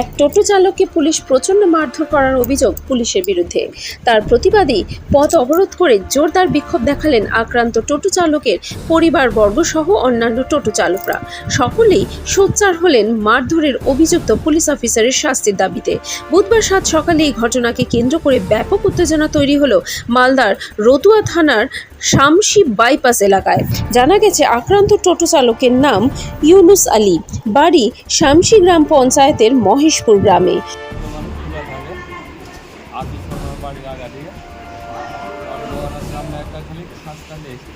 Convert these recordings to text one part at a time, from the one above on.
এক টোটো চালককে পুলিশ প্রচণ্ড মারধর করার অভিযোগ পুলিশের বিরুদ্ধে। তার প্রতিবাদী পথ অবরোধ করে জোরদার বিক্ষোভ দেখালেন আক্রান্ত টোটো চালকের পরিবারবর্গ সহ অন্যান্য টোটো চালকরা। সকলেই সোচ্চার হলেন মারধরের অভিযুক্ত পুলিশ অফিসারের শাস্তির দাবিতে। বুধবার 7 সকালে এই ঘটনাকে কেন্দ্র করে ব্যাপক উত্তেজনা তৈরি হলো মালদার রতুয়া থানার শামসি বাইপাস এলাকায়। জানা গেছে আক্রান্ত টোটো চালকের নাম ইউনুস আলী, বাড়ি শামসি গ্রাম পঞ্চায়েতের মহেশপুর গ্রামে। সামনে একটা খালি খাস্তা দিয়েছি,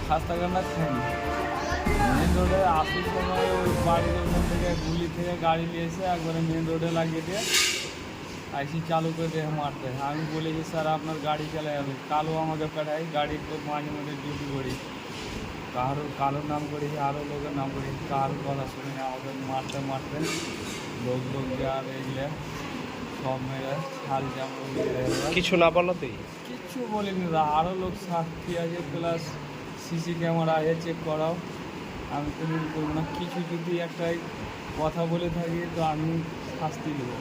খাস্তা কান্না খাইনি। মেন রোডে আসার সময় ওই বাড়ির ওখান থেকে গুলি থেকে গাড়ি নিয়েছে, একবারে মেন রোডে লাগিয়ে দিয়ে আইসি চালু করে দিয়ে মারতে। আমি বলেছি স্যার আপনার গাড়ি চলে যাবে, কালো আমাকে পেটাই, গাড়ি তো মাঝে মাঝে ডিউটি করি, কারোর নাম করেছি, আরও লোকের নাম করেছি, কারোর কথা শুনে আমাকে মারতে মারতে লোক আর এগুলো সব মেরে ছাল জামা কিছু না বলাতেই কিচ্ছু বলিনি। আরও লোক সাক্ষী আছে, প্লাস সিসি ক্যামেরা আছে, চেক করাও। আমি কোনো করবো না, কিছু যদি একটাই কথা বলে থাকি তো আমি শাস্তি দেবো।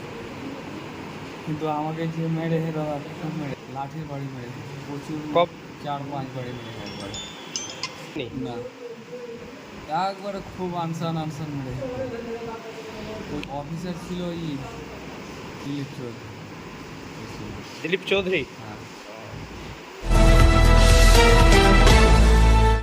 কিন্তু আমাকে যে মেরে দাদা খুব মেরে, লাঠির বাড়ি মেরে প্রচুর, 4-5 বাড়ি মেরে একবারে না, একবারে খুব আনসান মেরে। ওই অফিসার ছিল দিলীপ চৌধুরী। দিলীপ চৌধুরী।